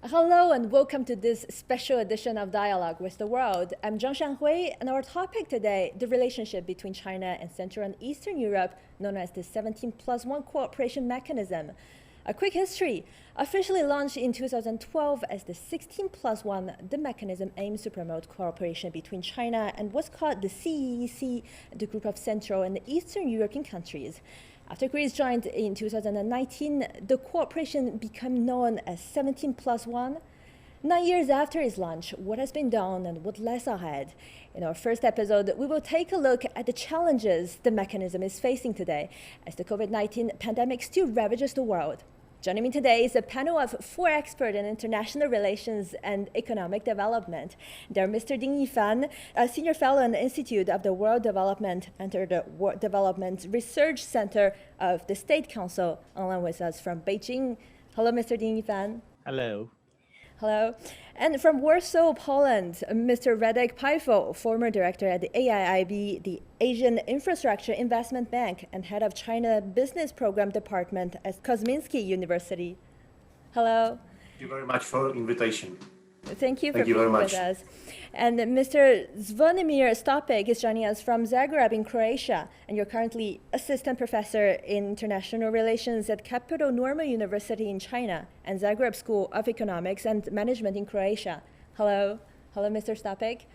Hello and welcome to this special edition of Dialogue with the World. I'm Zhang Shanhui, and our topic today, the relationship between China and Central and Eastern Europe, known as the 17+1 cooperation mechanism. A quick history. Officially launched in 2012 as the 16+1, the mechanism aims to promote cooperation between China and what's called the CEEC, the group of Central and Eastern European countries. After Greece joined in 2019, the cooperation became known as 17+1. 9 years after its launch, what has been done and what lies ahead? In our first episode, we will take a look at the challenges the mechanism is facing today as the COVID-19 pandemic still ravages the world. Joining me today is a panel of 4 experts in international relations and economic development. They're Mr. Ding Yifan, a senior fellow in the Institute of the World Development under the World Development Research Center of the State Council, online with us from Beijing. Hello, Mr. Ding Yifan. Hello. Hello. And from Warsaw, Poland, Mr. Radek Paifo, former director at the AIIB, the Asian Infrastructure Investment Bank, and head of China Business Program Department at Kosminski University. Hello. Thank you very much for the invitation. Thank you for being with us. And Mr. Zvonimir Stopek is joining us from Zagreb in Croatia, and you're currently assistant professor in international relations at Capital Normal University in China and Zagreb School of Economics and Management in Croatia. Hello. Hello, Mr. Stopek.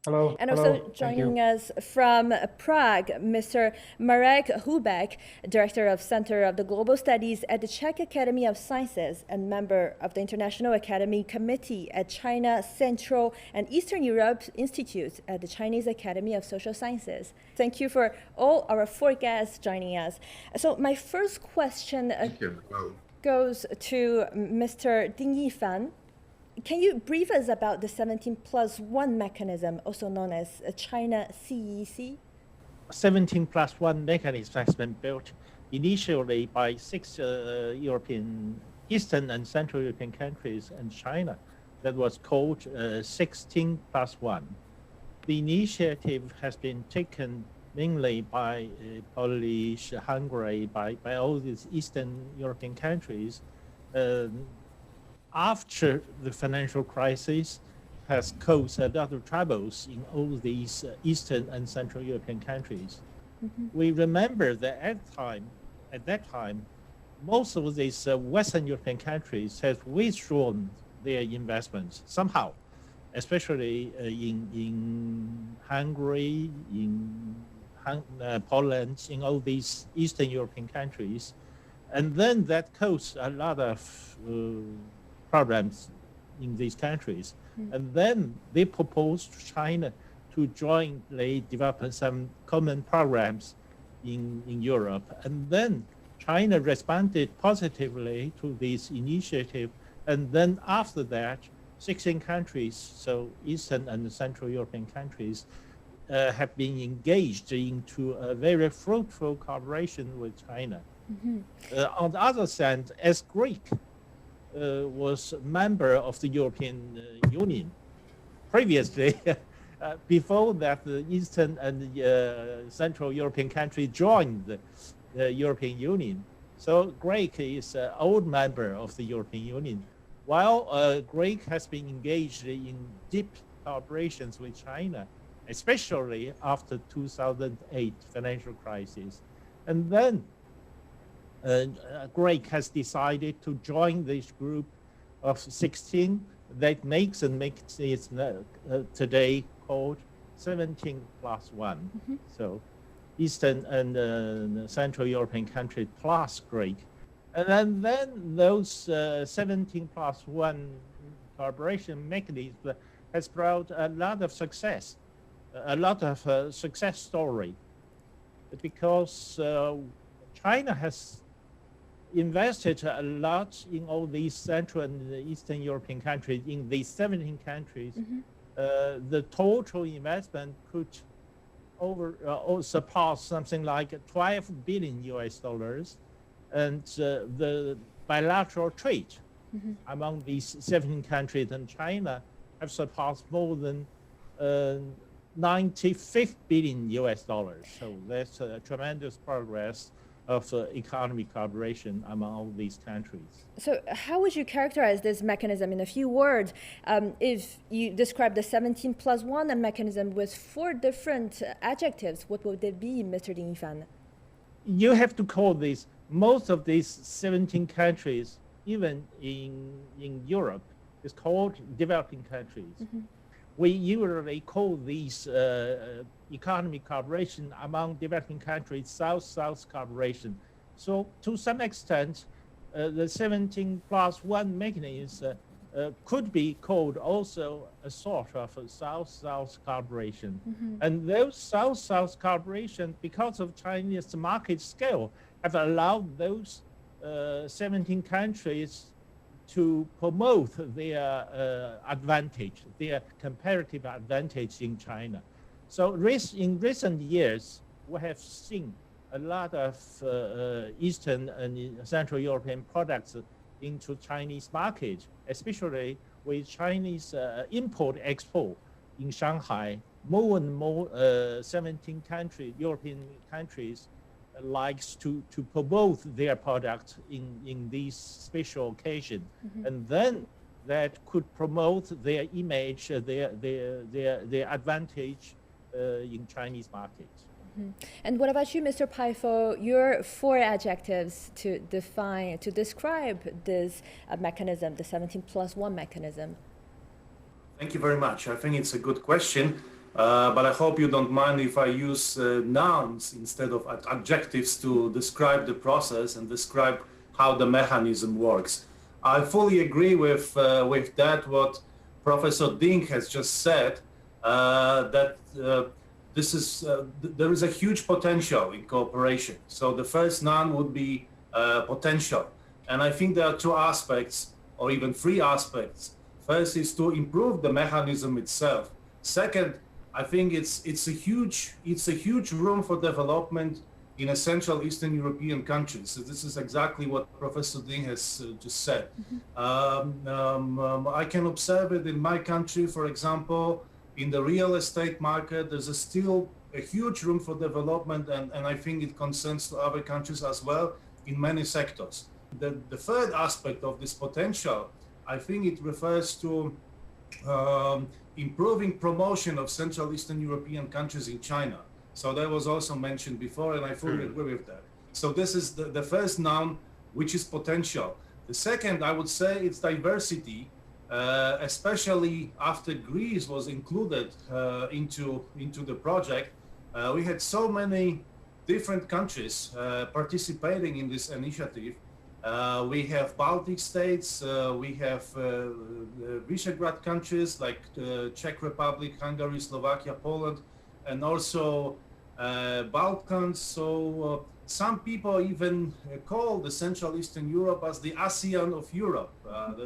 Hello. And also joining us from Prague, Mr. Marek Hubek, Director of Center of the Global Studies at the Czech Academy of Sciences and member of the International Academy Committee at China Central and Eastern Europe Institute at the Chinese Academy of Social Sciences. Thank you for all our 4 guests joining us. So my first question goes to Mr. Ding Yifan. Can you brief us about the 17+1 mechanism, also known as China CEEC? 17+1 mechanism has been built initially by 6 Eastern and Central European countries and China. That was called 16+1. The initiative has been taken mainly by Polish, Hungary, by all these Eastern European countries. After the financial crisis has caused a lot of troubles in all these Eastern and Central European countries. Mm-hmm. We remember that at that time, most of these Western European countries have withdrawn their investments somehow, especially in Hungary, in Poland, in all these Eastern European countries. And then that caused a lot of problems in these countries. Mm. And then they proposed to China to jointly develop some common programs in Europe. And then China responded positively to this initiative. And then after that, 16 countries, so Eastern and Central European countries, have been engaged into a very fruitful cooperation with China. Mm-hmm. On the other hand, as Greek was a member of the European Union. Previously, before that, the Eastern and Central European countries joined the European Union. So Greece is an old member of the European Union, while Greece has been engaged in deep cooperations with China, especially after 2008 financial crisis. And then Greece has decided to join this group of 16 that makes it today called 17+1. Mm-hmm. So Eastern and Central European countries plus Greece. And then those 17+1 cooperation mechanism has brought a lot of success, success story, because China has invested a lot in all these Central and Eastern European countries. In these 17 countries, mm-hmm. The total investment could surpass something like $12 billion, and the bilateral trade mm-hmm. among these 17 countries and China have surpassed more than $95 billion. So that's a tremendous progress. of economic cooperation among all these countries. So how would you characterize this mechanism in a few words? If you describe the 17+1 mechanism with 4 different adjectives, what would they be, Mr. Ding Yifan? You have to call these, most of these 17 countries, even in Europe, is called developing countries. Mm-hmm. We usually call these economic cooperation among developing countries South-South cooperation. So to some extent, the 17+1 mechanism could be called also a sort of a South-South cooperation. Mm-hmm. And those South-South cooperation, because of Chinese market scale, have allowed those 17 countries to promote their advantage, their comparative advantage in China. So in recent years, we have seen a lot of Eastern and Central European products into Chinese market, especially with Chinese import-export in Shanghai. More and more 17 European countries likes to promote their product in this special occasion. Mm-hmm. And then that could promote their image, their advantage in Chinese market. Mm-hmm. And what about you, Mr. Paifo? Your 4 adjectives to describe this mechanism, the 17+1 mechanism. Thank you very much. I think it's a good question, but I hope you don't mind if I use nouns instead of adjectives to describe the process and describe how the mechanism works. I fully agree with that what Professor Ding has just said, that there is a huge potential in cooperation. So the first noun would be potential. And I think there are 2 aspects, or even 3 aspects. First is to improve the mechanism itself. Second, I think it's a huge room for development in a Central Eastern European countries. So this is exactly what Professor Ding has just said. Mm-hmm. I can observe it in my country, for example. In the real estate market, there's still a huge room for development, and I think it concerns to other countries as well in many sectors. The third aspect of this potential, I think it refers to improving promotion of Central Eastern European countries in China. So that was also mentioned before, and I fully agree with that. So this is the first noun, which is potential. The second, I would say, it's diversity. Especially after Greece was included into the project, we had so many different countries participating in this initiative. We have Baltic states, we have Visegrad countries like Czech Republic, Hungary, Slovakia, Poland, and also Balkans. So some people even call the Central Eastern Europe as the ASEAN of Europe.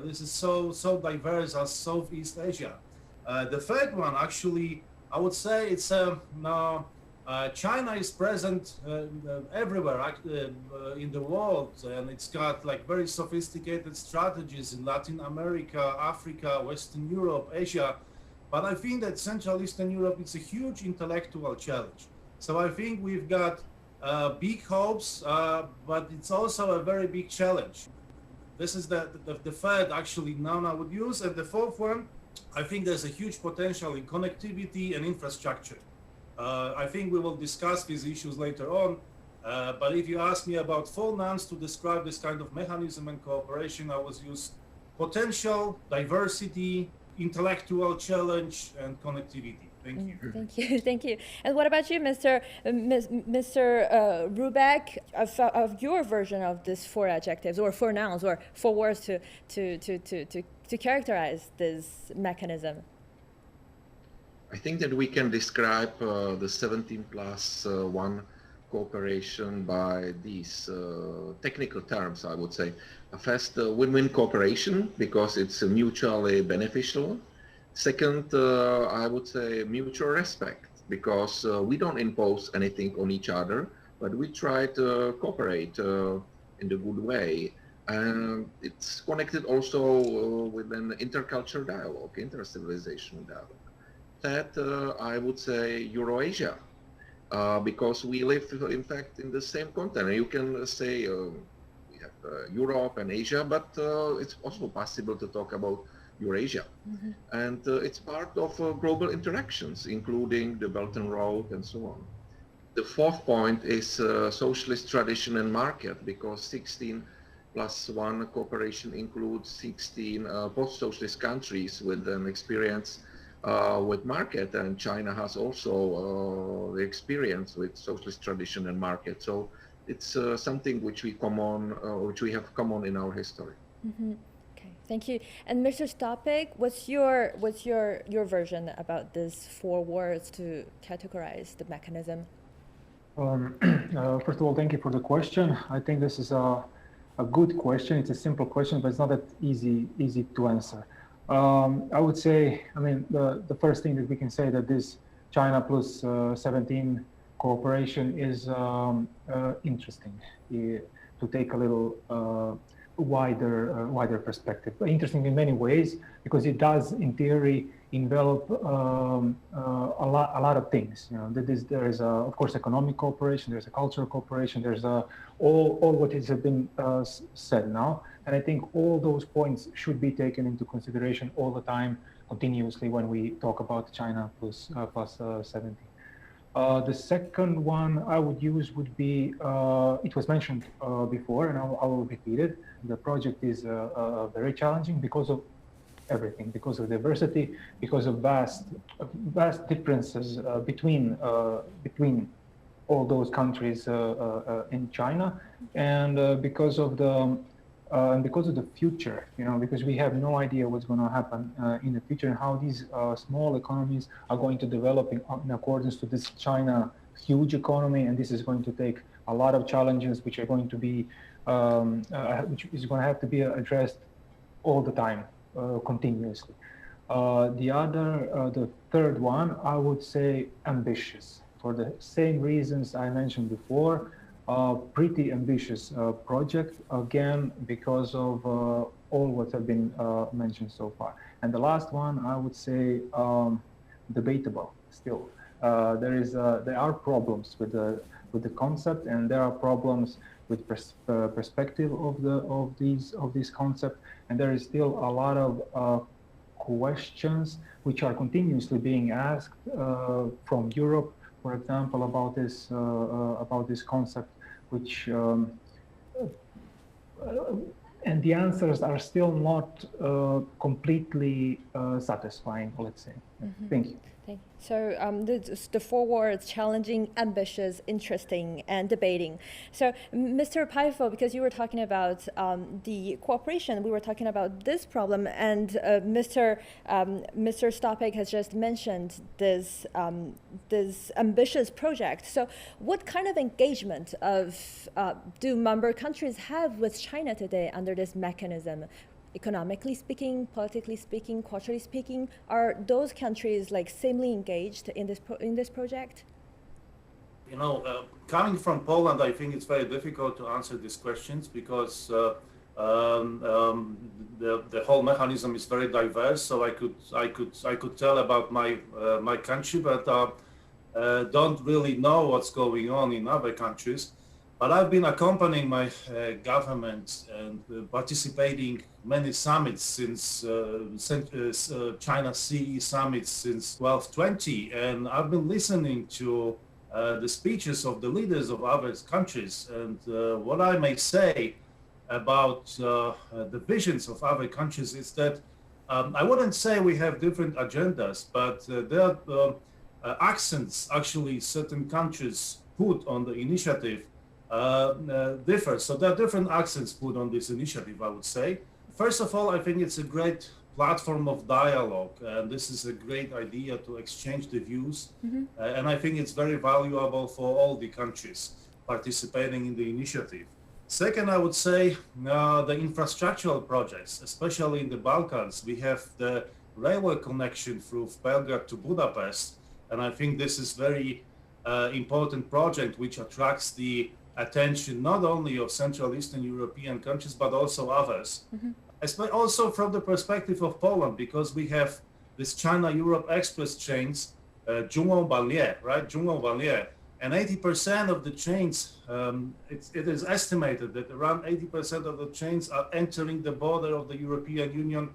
This is so diverse as Southeast Asia. The third one, actually, I would say it's China is present everywhere in the world, and it's got like very sophisticated strategies in Latin America, Africa, Western Europe, Asia. But I think that Central Eastern Europe, it's a huge intellectual challenge. So I think we've got big hopes, but it's also a very big challenge. This is the third actually noun I would use. And the fourth one, I think there's a huge potential in connectivity and infrastructure. I think we will discuss these issues later on. But if you ask me about 4 nouns to describe this kind of mechanism and cooperation, I would use potential, diversity, intellectual challenge, and connectivity. Thank you. Thank you. Thank you. And what about you, Mr. Rubeck, of your version of these 4 adjectives or 4 nouns or 4 words to characterize this mechanism? I think that we can describe the 17+1 cooperation by these technical terms, I would say. First, win-win cooperation, because it's mutually beneficial. Second, I would say mutual respect, because we don't impose anything on each other, but we try to cooperate in a good way. And it's connected also with an intercultural dialogue, intercivilizational dialogue. That I would say Eurasia, because we live, in fact, in the same continent. You can say we have Europe and Asia, but it's also possible to talk about Eurasia. And it's part of global interactions, including the Belt and Road and so on. The fourth point is socialist tradition and market, because 16+1 cooperation includes 16 post-socialist countries with an experience with market, and China has also the experience with socialist tradition and market. So it's something which we have common in our history. Okay, thank you. And Mr. Stopik, what's your version about these 4 words to categorize the mechanism? First of all, thank you for the question. I think this is a good question. It's a simple question, but it's not that easy to answer. I would say, I mean, the first thing that we can say that this China plus 17 cooperation is interesting to take a little wider perspective. Interesting in many ways, because it does, in theory, envelop a lot of things. You know, there is of course economic cooperation, there's a cultural cooperation, there's all what has been said now, and I think all those points should be taken into consideration all the time, continuously, when we talk about China plus 17. The second one I would use would be, it was mentioned before, and I will repeat it. The project is very challenging because of everything, because of diversity, because of vast differences between all those countries in China, and because of the future, you know, because we have no idea what's going to happen in the future, and how these small economies are going to develop in accordance to this China huge economy, and this is going to take a lot of challenges which are going to be which is going to have to be addressed all the time, continuously. The third one, I would say ambitious, for the same reasons I mentioned before. Pretty ambitious project, again, because of all what have been mentioned so far. And the last one, I would say, debatable still. There are problems with the concept, and there are problems with perspective of these concepts, and there is still a lot of questions which are continuously being asked from Europe, for example, about this concept, which and the answers are still not completely satisfying, let's say. Thank you. So the 4 words: challenging, ambitious, interesting, and debating. So Mr. Paifo, because you were talking about the cooperation, we were talking about this problem, and Mr. Stopik has just mentioned this ambitious project. So what kind of engagement do member countries have with China today under this mechanism? Economically speaking, politically speaking, culturally speaking, are those countries like samely engaged in this project? You know, coming from Poland, I think it's very difficult to answer these questions, because the whole mechanism is very diverse. So I could tell about my country, but don't really know what's going on in other countries. But I've been accompanying my government and participating many summits since China CE summits since 1220, and I've been listening to the speeches of the leaders of other countries. And what I may say about the visions of other countries is that I wouldn't say we have different agendas, but there are accents actually certain countries put on the initiative differ. So there are different accents put on this initiative, I would say. First of all, I think it's a great platform of dialogue, and this is a great idea to exchange the views. And I think it's very valuable for all the countries participating in the initiative. Second, I would say the infrastructural projects, especially in the Balkans. We have the railway connection through Belgrade to Budapest, and I think this is very important project which attracts the attention not only of Central Eastern European countries, but also others. Also from the perspective of Poland, because we have this China-Europe Express trains, Jungą-Balnie, right? Jungą-Balnie. And 80% of the chains, it is estimated that around 80% of the chains are entering the border of the European Union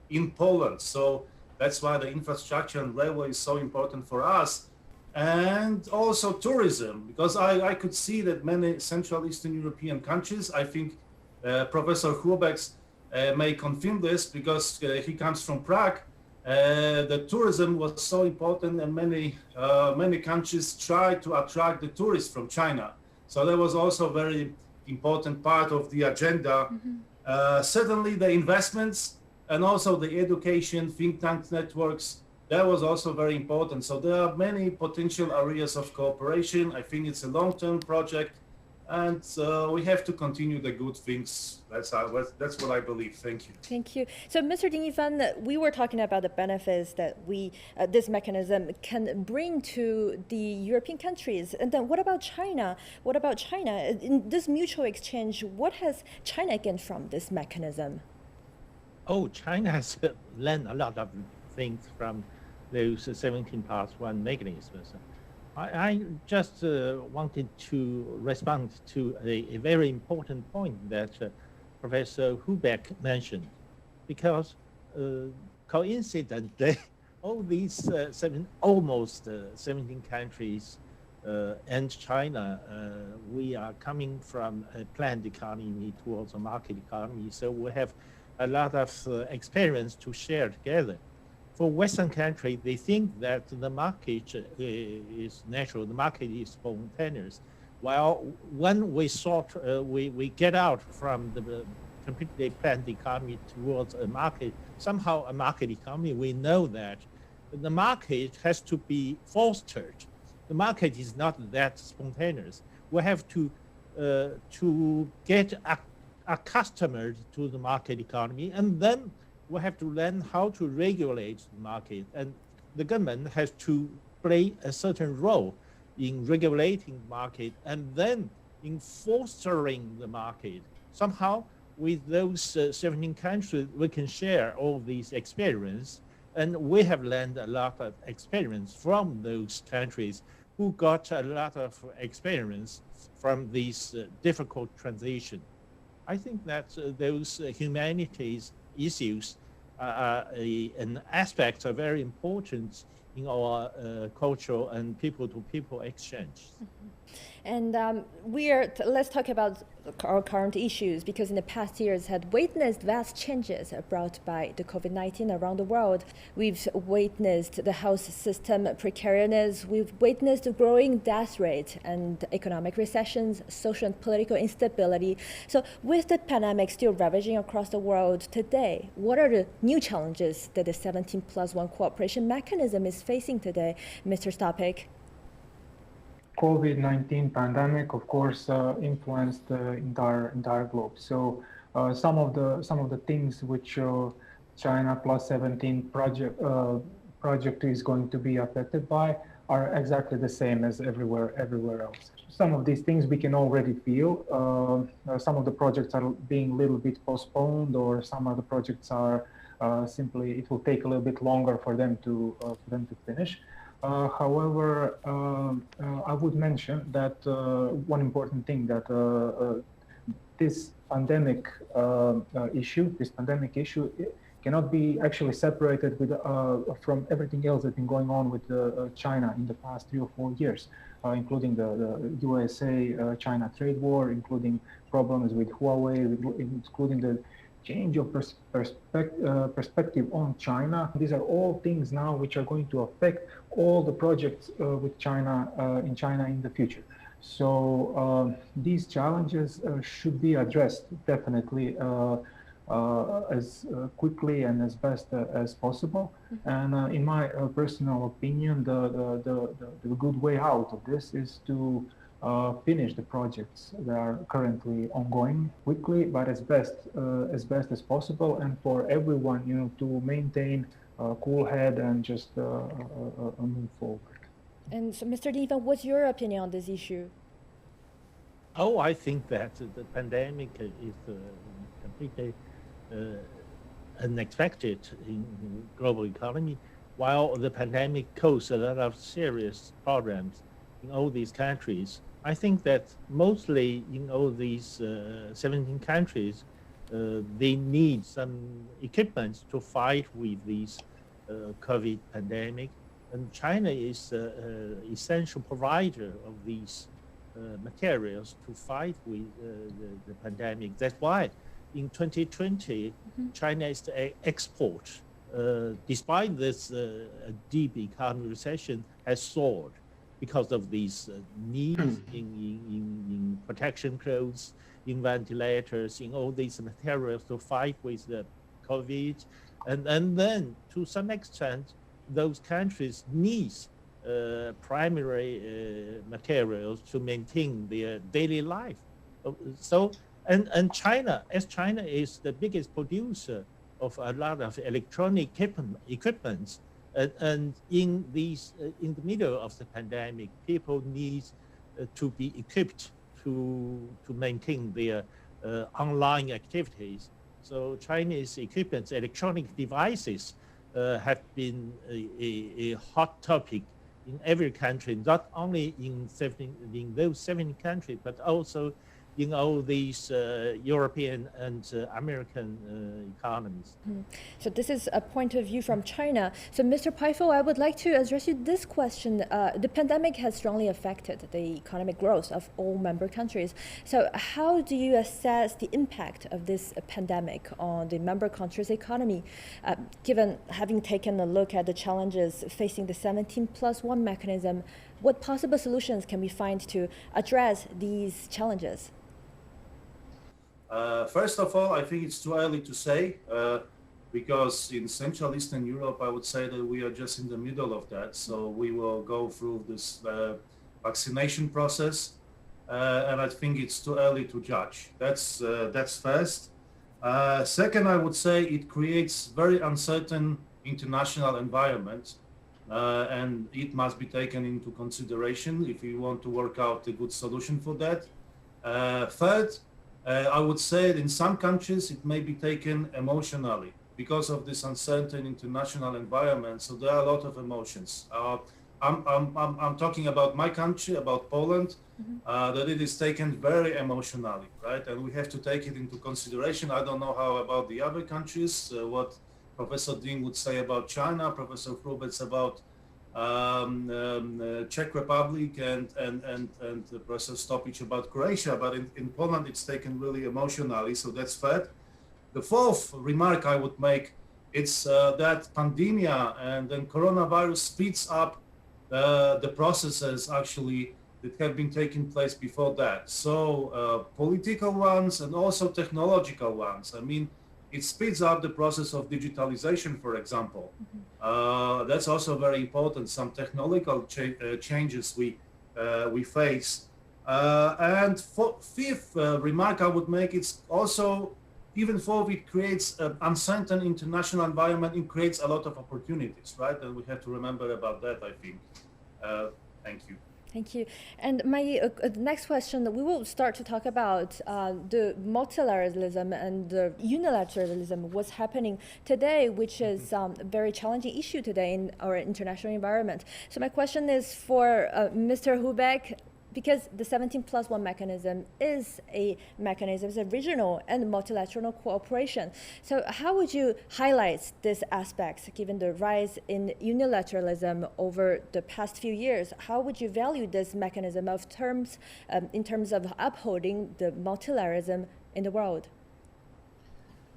in Poland. So that's why the infrastructure and railway is so important for us. And also tourism, because I could see that many Central Eastern European countries, I think Professor Hubecks may confirm this because he comes from Prague. The tourism was so important, and many countries tried to attract the tourists from China. So that was also a very important part of the agenda. Certainly the investments and also the education, think tank networks, that was also very important. So there are many potential areas of cooperation. I think it's a long-term project, and we have to continue the good things. That's what I believe. Thank you. Thank you. So, Mr. Ding Yifan, we were talking about the benefits that this mechanism can bring to the European countries. And then what about China? What about China? In this mutual exchange, what has China gained from this mechanism? Oh, China has learned a lot of things from those 17+1 mechanisms. I just wanted to respond to a very important point that Professor Hubeck mentioned, because coincidentally, all these almost 17 countries and China, we are coming from a planned economy towards a market economy, so we have a lot of experience to share together. For Western countries, they think that the market is natural, the market is spontaneous. While when we we get out from the completely planned economy towards a market, somehow a market economy, we know that the market has to be fostered. The market is not that spontaneous. We have to get accustomed to the market economy, and then we have to learn how to regulate the market, and the government has to play a certain role in regulating the market and then in fostering the market. Somehow, with those 17 countries, we can share all these experience, and we have learned a lot of experience from those countries who got a lot of experience from these difficult transition. I think that those humanities issues and aspects are very important in our cultural and people-to-people exchange. And let's talk about our current issues, because in the past years had witnessed vast changes brought by the COVID-19 around the world. We've witnessed the health system precariousness, we've witnessed the growing death rate and economic recessions, social and political instability. So with the pandemic still ravaging across the world today, what are the new challenges that the 17+1 cooperation mechanism is facing today, Mr. Stopik? COVID-19 pandemic, of course, influenced the entire globe. So some of the things which China Plus 17 project is going to be affected by are exactly the same as everywhere else. Some of these things we can already feel. Some of the projects are being a little bit postponed, or some of the projects are simply, it will take a little bit longer for them to finish. However, I would mention that one important thing that this pandemic issue cannot be actually separated from everything else that's been going on with China in the past 3 or 4 years, including the USA-China trade war, including problems with Huawei, including the change of perspective on China. These are all things now which are going to affect all the projects with China in the future. So these challenges should be addressed definitely as quickly and as best as possible. And in my personal opinion, the good way out of this is to finish the projects that are currently ongoing quickly, but as best as possible, and for everyone, to maintain a cool head and just move forward. And so, Mr. Ding Yifan, what's your opinion on this issue? Oh, I think that the pandemic is completely unexpected in global economy. While the pandemic caused a lot of serious problems in all these countries. I think that mostly in all these 17 countries, they need some equipment to fight with this COVID pandemic. And China is an essential provider of these materials to fight with the pandemic. That's why in 2020, China is the export, despite this deep economic recession, has soared because of these needs in protection clothes, in ventilators, in all these materials to fight with the COVID. And then to some extent, those countries need primary materials to maintain their daily life. So, and China, as China is the biggest producer of a lot of electronic equipment, and in these, in the middle of the pandemic, people need to be equipped to maintain their online activities. So Chinese equipment, electronic devices have been a hot topic in every country, not only in those 7 countries, but also in all these European and American economies. So this is a point of view from China. So Mr. Paifo, I would like to address you this question. The pandemic has strongly affected the economic growth of all member countries. So how do you assess the impact of this pandemic on the member countries' economy, given having taken a look at the challenges facing the 17+1 mechanism? What possible solutions can we find to address these challenges? First of all, I think it's too early to say, because in Central Eastern Europe, I would say that we are just in the middle of that. So we will go through this vaccination process, and I think it's too early to judge. That's first. Second, I would say it creates very uncertain international environment, and it must be taken into consideration if we want to work out a good solution for that. Third, I would say that in some countries it may be taken emotionally because of this uncertain international environment. So there are a lot of emotions. I'm talking about my country, about Poland, that it is taken very emotionally, right? And we have to take it into consideration. I don't know how about the other countries, what Professor Ding would say about China, Professor Hrubets about Czech Republic, and Professor Stopic about Croatia, but in Poland it's taken really emotionally, so that's third. The fourth remark I would make, it's that pandemic and then coronavirus speeds up the processes actually that have been taking place before that. So political ones and also technological ones. I mean, it speeds up the process of digitalization, for example. That's also very important. Some technological changes we face. And fifth remark I would make, it's also, even though it creates an uncertain international environment, it creates a lot of opportunities, right? And we have to remember about that, I think. Thank you. Thank you. And my next question, we will start to talk about the multilateralism and the unilateralism, what's happening today, which is a very challenging issue today in our international environment. So my question is for Mr. Hubeck, because the 17+1 mechanism is a mechanism, it's a regional and multilateral cooperation. So how would you highlight these aspects, given the rise in unilateralism over the past few years? How would you value this mechanism of terms in terms of upholding the multilateralism in the world?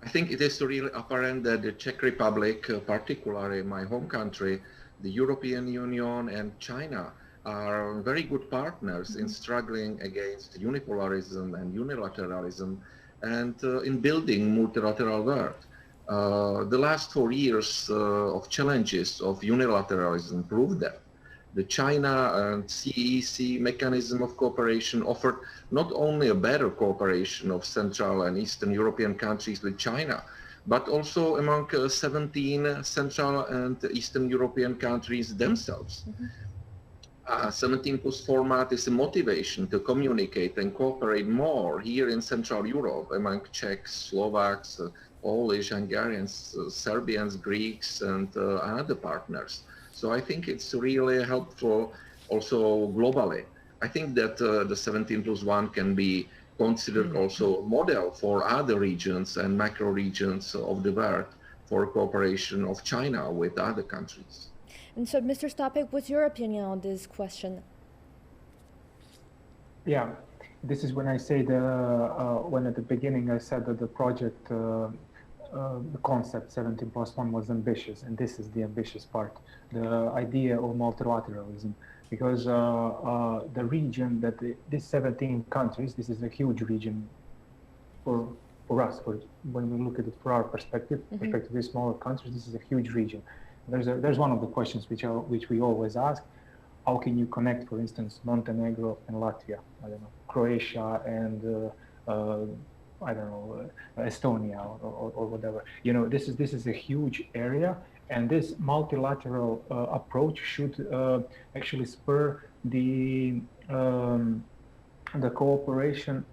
I think it is really apparent that the Czech Republic, particularly my home country, the European Union and China, are very good partners in struggling against unipolarism and unilateralism and in building multilateral world. The last 4 years of challenges of unilateralism proved that. The China and CEC mechanism of cooperation offered not only a better cooperation of Central and Eastern European countries with China, but also among 17 Central and Eastern European countries themselves. 17+ format is a motivation to communicate and cooperate more here in Central Europe among Czechs, Slovaks, Polish, Hungarians, Serbians, Greeks, and other partners. So I think it's really helpful also globally. I think that the 17+1 can be considered also a model for other regions and macro regions of the world for cooperation of China with other countries. And so, Mr. Stopik, what's your opinion on this question? Yeah, this is when I say when at the beginning I said that the project, the concept 17+1 was ambitious, and this is the ambitious part, the idea of multilateralism. Because the region that these 17 countries, this is a huge region for us. When we look at it from our perspective, perspective of these smaller countries, this is a huge region. There's one of the questions which we always ask: how can you connect, for instance, Montenegro and Latvia? I don't know, Croatia and I don't know, Estonia or whatever. You know, this is a huge area. And this multilateral approach should actually spur the cooperation,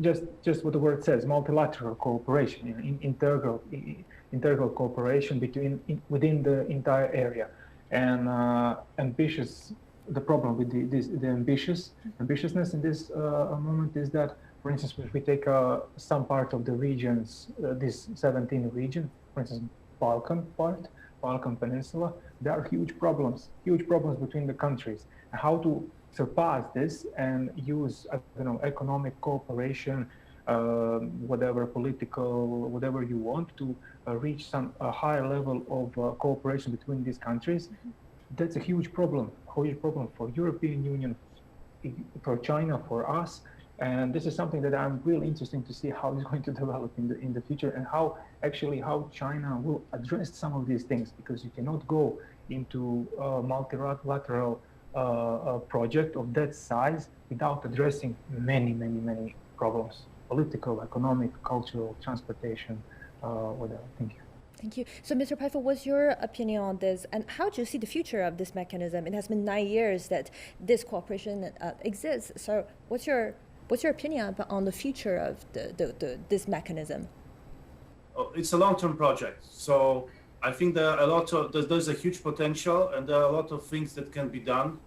just what the word says, multilateral cooperation, you know, integral cooperation within the entire area. And ambitious. The problem with the ambitiousness in this moment is that, for instance, if we take some part of the regions, this 17 region, for instance, Balkan Peninsula, there are huge problems between the countries. How to surpass this and use, I don't know, economic cooperation, whatever political, whatever you want to reach a higher level of cooperation between these countries. That's a huge problem for European Union, for China, for us. And this is something that I'm really interested to see how it's going to develop in the future, and how China will address some of these things, because you cannot go into a multilateral project of that size without addressing many problems: political, economic, cultural, transportation, whatever. Thank you. Thank you. So, Mr. Pfeiffer, what's your opinion on this, and how do you see the future of this mechanism? It has been 9 years that this cooperation exists. So, what's your opinion on the future of this mechanism? It's a long-term project, so I think there's a huge potential, and there are a lot of things that can be done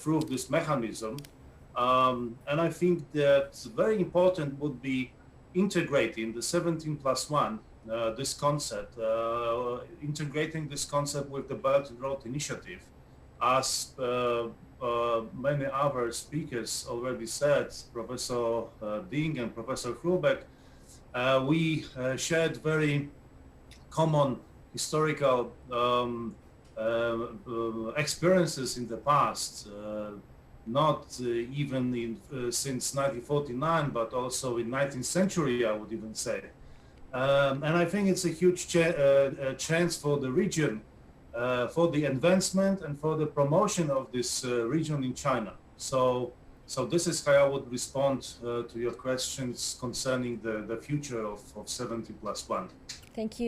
through this mechanism. And I think that very important would be integrating the 17+1, this concept, integrating this concept with the Belt and Road Initiative, as many other speakers already said, Professor Ding and Professor Hrubeck. We shared very common historical experiences in the past, not even since 1949, but also in 19th century, I would even say. And I think it's a huge chance for the region, for the advancement and for the promotion of this region in China. So this is how I would respond to your questions concerning the future of 17+1. Thank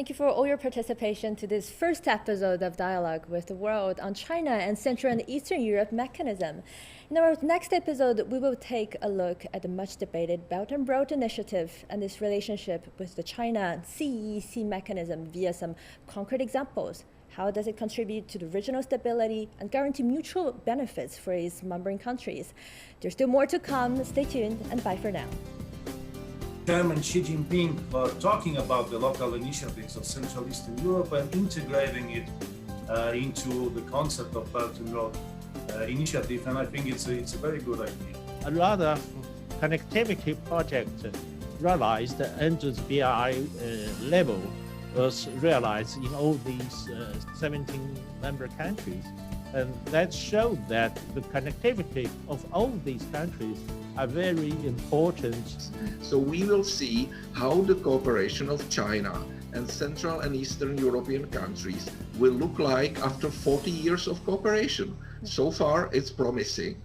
you for all your participation to this first episode of Dialogue with the World on China and Central and Eastern Europe mechanism. In our next episode, we will take a look at the much debated Belt and Road Initiative and its relationship with the China CEEC mechanism via some concrete examples. How does it contribute to the regional stability and guarantee mutual benefits for its member countries? There's still more to come. Stay tuned, and bye for now. Chairman Xi Jinping talking about the local initiatives of Central Eastern Europe and integrating it into the concept of Belt and Road Initiative, and I think it's a very good idea. A lot of connectivity projects realized under the BRI level was realized in all these 17 member countries. And that showed that the connectivity of all these countries are very important. So we will see how the cooperation of China and Central and Eastern European countries will look like after 40 years of cooperation. So far, it's promising.